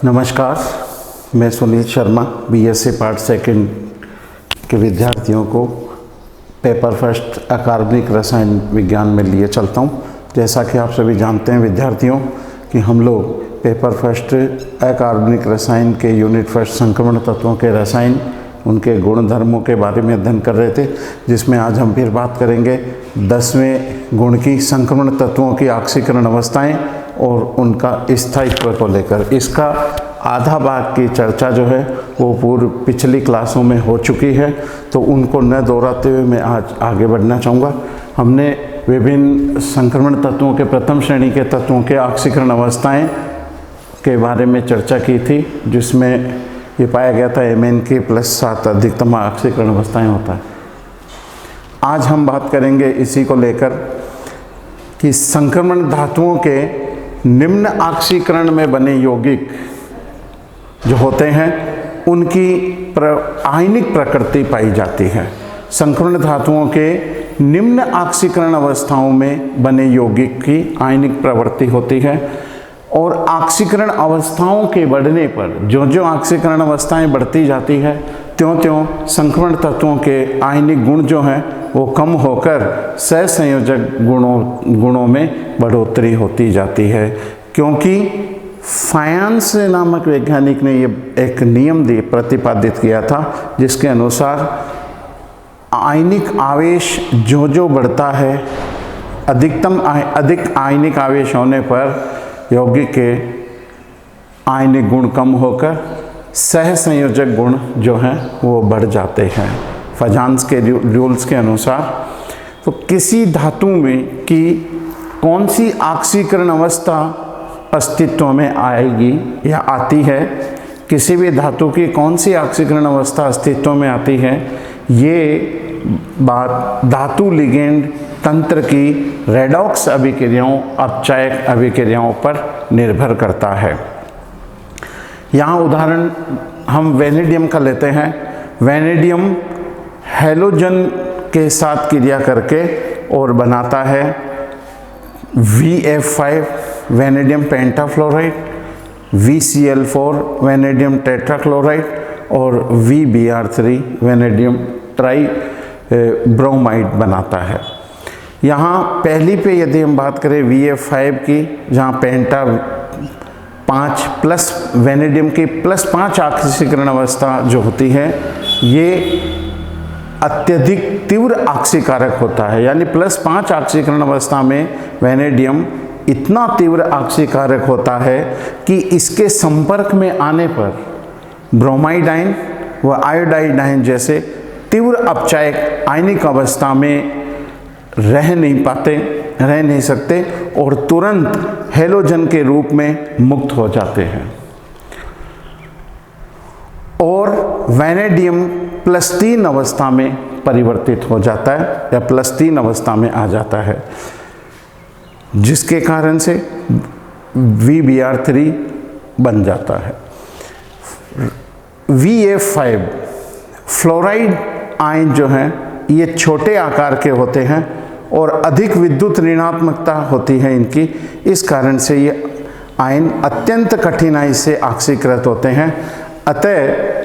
नमस्कार, मैं Sunil Sharma BSc part second के विद्यार्थियों को पेपर फर्स्ट अकार्बनिक रसायन विज्ञान में लिए चलता हूं। जैसा कि आप सभी जानते हैं विद्यार्थियों कि हम लोग पेपर फर्स्ट अकार्बनिक रसायन के यूनिट फर्स्ट संक्रमण तत्वों के रसायन उनके गुण धर्मों के बारे में अध्ययन कर रहे थे, जिसमें आज हम फिर बात करेंगे 10वें गुण की संक्रमण तत्वों की ऑक्सीकरण अवस्थाएं और उनका स्थायित्व को लेकर। इसका आधा भाग की चर्चा जो है वो पूर्व पिछली क्लासों में हो चुकी है, तो उनको न दोहराते हुए मैं आज आगे बढ़ना चाहूँगा। हमने विभिन्न संक्रमण तत्वों के प्रथम श्रेणी के तत्वों के ऑक्सीकरण अवस्थाएं के बारे में चर्चा की थी, जिसमें ये पाया गया था Mn की +7 अधिकतम ऑक्सीकरण अवस्थाएं होता है। आज हम बात करेंगे इसी को लेकर कि संक्रमण धातुओं के निम्न ऑक्सीकरण में बने यौगिक जो होते हैं उनकी आयनिक प्रकृति पाई जाती है। संक्रमण धातुओं के निम्न ऑक्सीकरण अवस्थाओं में बने यौगिक की आयनिक प्रवृत्ति होती है और ऑक्सीकरण अवस्थाओं के बढ़ने पर जो जो ऑक्सीकरण अवस्थाएं बढ़ती जाती है त्यों-त्यों संक्रमण तत्वों के आयनिक गुण जो हैं वो कम होकर सहसंयोजक गुणों में बढ़ोतरी होती जाती है। क्योंकि फायंस नामक वैज्ञानिक ने ये एक नियम प्रतिपादित किया था, जिसके अनुसार आयनिक आवेश जो जो बढ़ता है अधिक आयनिक आवेश होने पर यौगिक के आयनिक गुण कम होकर सहसंयोजक गुण जो हैं वो बढ़ जाते हैं फजान्स के रूल्स के अनुसार। तो किसी धातु में की कौन सी ऑक्सीकरण अवस्था अस्तित्व में आएगी या आती है, किसी भी धातु की कौन सी ऑक्सीकरण अवस्था अस्तित्व में आती है, ये बात धातु लिगेंड तंत्र की रेडॉक्स अभिक्रियाओं अपचायक अभिक्रियाओं पर निर्भर करता है। यहाँ उदाहरण हम वेनेडियम का लेते हैं। वेनेडियम हैलोजन के साथ क्रिया करके और बनाता है VF5 vanadium पेंटाफ्लोराइड, VCl4 vanadium tetrachloride और VBr3 वेनेडियम ट्राई ब्रोमाइड बनाता है। यहाँ पहली पे यदि हम बात करें VF5 की, जहाँ पेंटा 5 प्लस वेनेडियम की +5 ऑक्सीकरण अवस्था जो होती है ये अत्यधिक तीव्र ऑक्सीकारक होता है। यानी +5 ऑक्सीकरण अवस्था में वेनेडियम इतना तीव्र ऑक्सीकारक होता है कि इसके संपर्क में आने पर ब्रोमाइड आयन व आयोडाइड आयन जैसे तीव्र अपचायक आयनिक अवस्था में रह नहीं सकते और तुरंत हैलोजन के रूप में मुक्त हो जाते हैं और वेनेडियम +3 अवस्था में परिवर्तित हो जाता है या +3 अवस्था में आ जाता है, जिसके कारण से VBr3 बन जाता है। VF5 फ्लोराइड आयन जो हैं ये छोटे आकार के होते हैं और अधिक विद्युत ऋणात्मकता होती है इनकी, इस कारण से ये आयन अत्यंत कठिनाई से ऑक्सीकृत होते हैं। अतः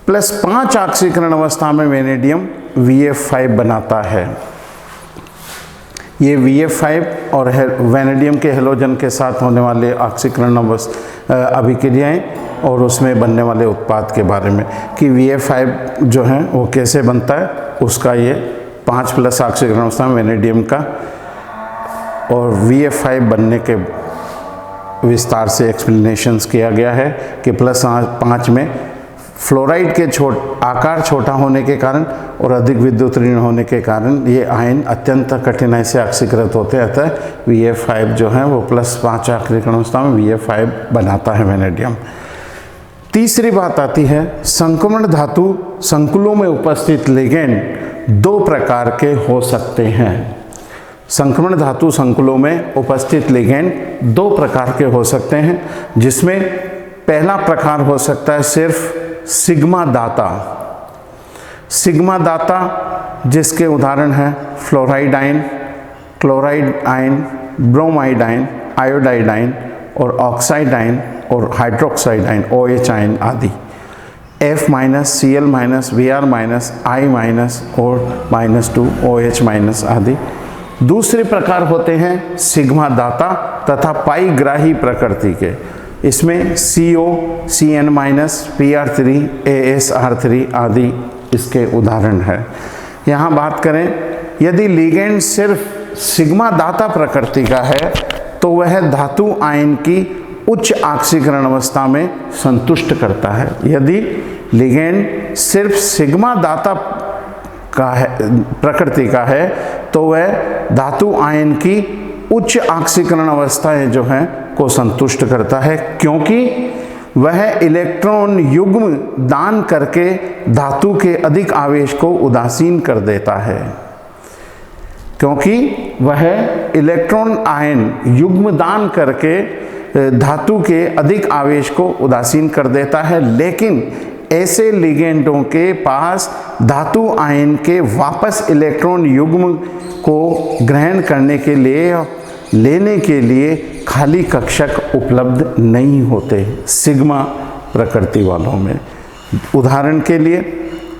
+5 ऑक्सीकरण अवस्था में वेनेडियम VF5 बनाता है। ये VF5 और वेनेडियम के हेलोजन के साथ होने वाले ऑक्सीकरण अभिक्रियाएं और उसमें बनने वाले उत्पाद के बारे में कि VF5 जो है वो कैसे बनता है, उसका ये 5+ ऑक्सीकरण अवस्था में वेनेडियम का और VF5 बनने के विस्तार से एक्सप्लेनेशंस किया गया है कि +5 में फ्लोराइड के आकार छोटा होने के कारण और अधिक विद्युत ऋण होने के कारण ये आयन अत्यंत कठिनाई से ऑक्सीकृत होते हैं। अतः VF5 जो है वो +5 ऑक्सीकरण अवस्था में VF5 बनाता है वेनेडियम। तीसरी बात आती है संक्रमण धातु संकुलों में उपस्थित लिगेंड 2 प्रकार के हो सकते हैं। संक्रमण धातु संकुलों में उपस्थित लिगेंड 2 प्रकार के हो सकते हैं, जिसमें पहला प्रकार हो सकता है सिर्फ सिग्मा दाता। सिग्मा दाता जिसके उदाहरण हैं fluoride ion, chloride ion, bromide ion, iodide ion और ऑक्साइड आयन और हाइड्रोक्साइड आयन OH आयन आदि, F minus, Cl minus, Br minus, I minus और -2 OH माइनस आदि। दूसरे प्रकार होते हैं सिग्मा दाता तथा पाई ग्राही प्रकृति के। इसमें CO, Cn minus, Pr3, AsR3 आदि इसके उदाहरण है। यहाँ बात करें, यदि लिगेंड सिर्फ सिग्मा दाता प्रकृति का है तो वह धातु आयन की उच्च ऑक्सीकरण अवस्था में संतुष्ट करता है। यदि लिगेंड सिर्फ सिग्मा दाता का है, प्रकृति का है, तो वह धातु आयन की उच्च ऑक्सीकरण अवस्थाएं जो हैं को संतुष्ट करता है, क्योंकि वह इलेक्ट्रॉन युग्म दान करके धातु के अधिक आवेश को उदासीन कर देता है। क्योंकि वह इलेक्ट्रॉन आयन युग्म दान करके धातु के अधिक आवेश को उदासीन कर देता है, लेकिन ऐसे लिगेंडों के पास धातु आयन के वापस इलेक्ट्रॉन युग्म को ग्रहण करने के लिए लेने के लिए खाली कक्षक उपलब्ध नहीं होते सिग्मा प्रकृति वालों में। उदाहरण के लिए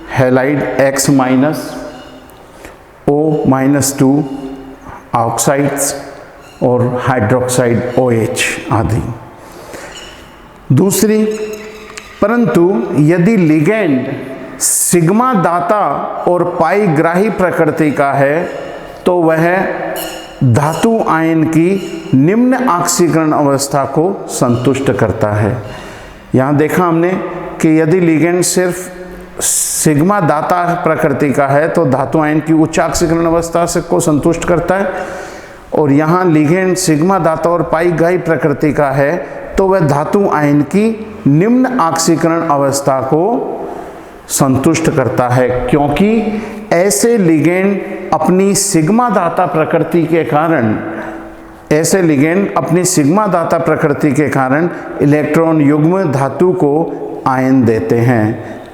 halide X minus, O-2 oxides और हाइड्रोक्साइड OH आदि। दूसरी, परंतु यदि लिगेंड सिग्मा दाता और पाई ग्राही प्रकृति का है तो वह धातु आयन की निम्न ऑक्सीकरण अवस्था को संतुष्ट करता है। यहाँ देखा हमने कि यदि लिगेंड सिर्फ सिग्मा दाता प्रकृति का है तो धातु आयन की उच्च ऑक्सीकरण अवस्था से को संतुष्ट करता है, और यहाँ लिगेंड सिग्मा दाता और पाई ग्राही प्रकृति का है तो वह धातु आयन की निम्न ऑक्सीकरण अवस्था को संतुष्ट करता है, क्योंकि ऐसे लिगेंड अपनी सिग्मा दाता प्रकृति के कारण इलेक्ट्रॉन युग्म धातु को आयन देते हैं,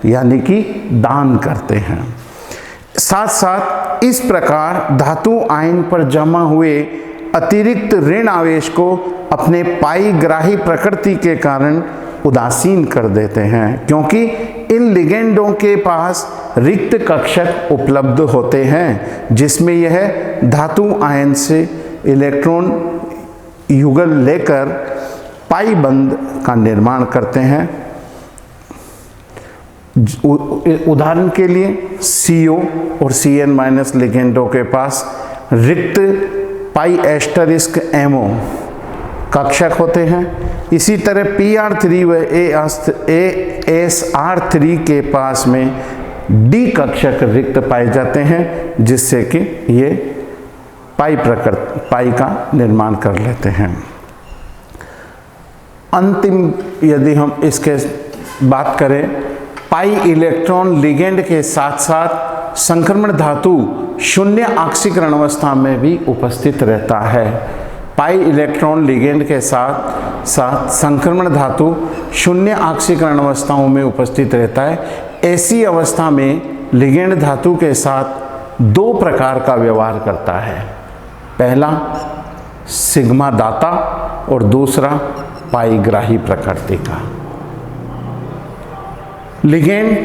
यानी कि दान करते हैं। साथ साथ इस प्रकार धातु आयन पर जमा हुए अतिरिक्त ऋण आवेश को अपने पाई ग्राही प्रकृति के कारण उदासीन कर देते हैं, क्योंकि इन लिगेंडों के पास रिक्त कक्षक उपलब्ध होते हैं जिसमें यह धातु आयन से इलेक्ट्रॉन युगल लेकर पाई बंध का निर्माण करते हैं। उदाहरण के लिए CO और Cn माइनस लिगेंडों के पास रिक्त पाई एस्टरिस्क MO कक्षक होते हैं। इसी तरह Pr3 व AsR3 के पास में D कक्षक रिक्त पाए जाते हैं, जिससे कि ये पाई का निर्माण कर लेते हैं। अंतिम यदि हम इसके बात करें, पाई इलेक्ट्रॉन लिगेंड के साथ साथ संक्रमण धातु शून्य ऑक्सीकरण अवस्था में भी उपस्थित रहता है। पाई इलेक्ट्रॉन लिगेंड के साथ साथ संक्रमण धातु शून्य ऑक्सीकरण अवस्थाओं में उपस्थित रहता है। ऐसी अवस्था में लिगेंड धातु के साथ दो प्रकार का व्यवहार करता है, पहला सिग्मा दाता और दूसरा पाई ग्राही प्रकृति का। लिगेंड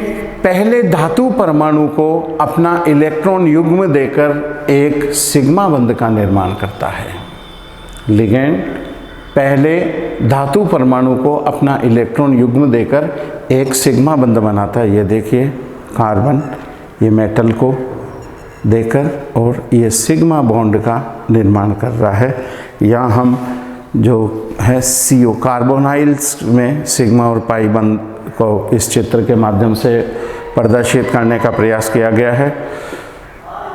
पहले धातु परमाणु को अपना इलेक्ट्रॉन युग्म देकर एक सिग्मा बंध का निर्माण करता है। लिगेंड पहले धातु परमाणु को अपना इलेक्ट्रॉन युग्म देकर एक सिग्मा बंध बनाता है। ये देखिए कार्बन ये मेटल को देकर और ये सिग्मा बॉन्ड का निर्माण कर रहा है। यहाँ हम जो है CO कार्बोनाइल्स में सिग्मा और पाई बंध को इस चित्र के माध्यम से प्रदर्शित करने का प्रयास किया गया है।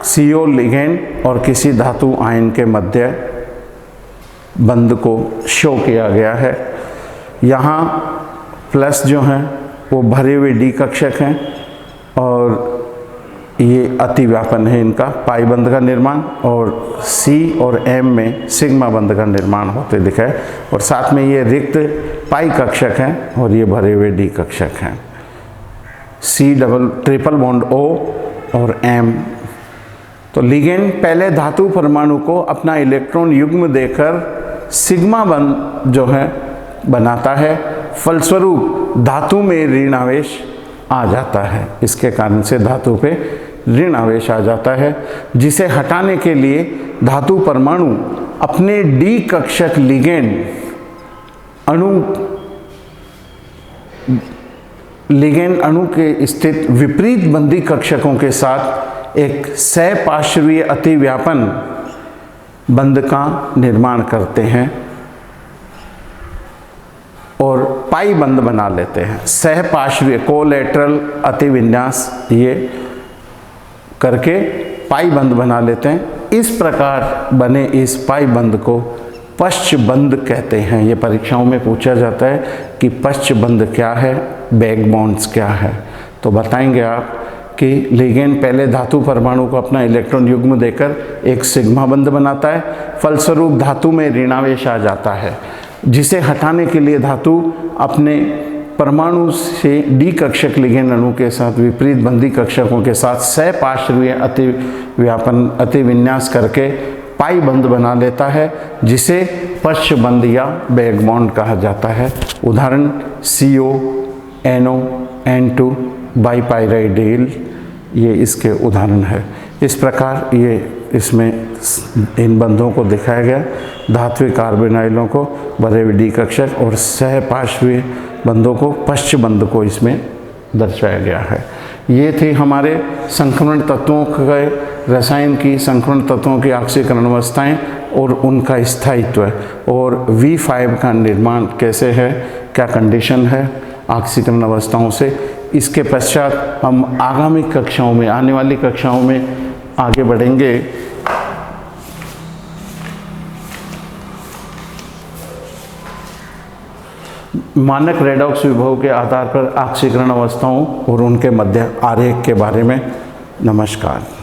CO लिगेंड और किसी धातु आयन के मध्य बंध को शो किया गया है। यहाँ प्लस जो हैं वो भरे हुए D कक्षक हैं और ये अतिव्यापन है इनका पाई बंध का निर्माण, और C और M में सिग्मा बंध का निर्माण होते दिखाए, और साथ में ये रिक्त पाई कक्षक हैं और ये भरे हुए D कक्षक हैं। C ट्रिपल बॉन्ड O और M। तो लिगेंड पहले धातु परमाणु को अपना इलेक्ट्रॉन युग्म देकर सिग्मा बंध जो है बनाता है, फलस्वरूप धातु में ऋण आवेश आ जाता है। इसके कारण से धातु पे ऋण आवेश आ जाता है, जिसे हटाने के लिए धातु परमाणु अपने डी कक्षक लिगेंड अणु के स्थित विपरीत बंधी कक्षकों के साथ एक सहपार्श्वीय अतिव्यापन बंध का निर्माण करते हैं और पाई बंध बना लेते हैं। सहपार्श्वीय कोलैटरल अतिविन्यास ये करके पाई बंध बना लेते हैं। इस प्रकार बने इस पाई बंध को पश्च बंध कहते हैं। ये परीक्षाओं में पूछा जाता है कि पश्च बंध क्या है, बैक बॉन्ड्स क्या है। तो बताएंगे आप कि लिगेंड पहले धातु परमाणु को अपना इलेक्ट्रॉन युग्म देकर एक सिग्मा बंध बनाता है, फलस्वरूप धातु में ऋणावेश आ जाता है, जिसे हटाने के लिए धातु अपने परमाणु से डी कक्षक लिगेंड अणु के साथ विपरीत बंधी कक्षकों के साथ सहपार्श्वीय अतिविन्यास करके पाई बंध बना लेता है, जिसे पश्च बंध या बैक बॉन्ड कहा जाता है। उदाहरण CO, NO, N2 बाइपाइराइडिल, ये इसके उदाहरण है। इस प्रकार ये इसमें इन बंधों को दिखाया गया, धात्विक कार्बोनाइलों को बड़े डी कक्षक और सहपार्श्वीय बंधों को पश्च बंध को इसमें दर्शाया गया है। ये थे हमारे संक्रमण तत्वों के रसायन की, संक्रमण तत्वों की ऑक्सीकरण अवस्थाएं और उनका स्थायित्व, और V5 का निर्माण कैसे है, क्या कंडीशन है ऑक्सीकरण अवस्थाओं से। इसके पश्चात हम आगामी कक्षाओं में, आने वाली कक्षाओं में आगे बढ़ेंगे। मानक रेडॉक्स विभव के आधार पर ऑक्सीकरण अवस्थाओं और उनके मध्य आरेख के बारे में। नमस्कार।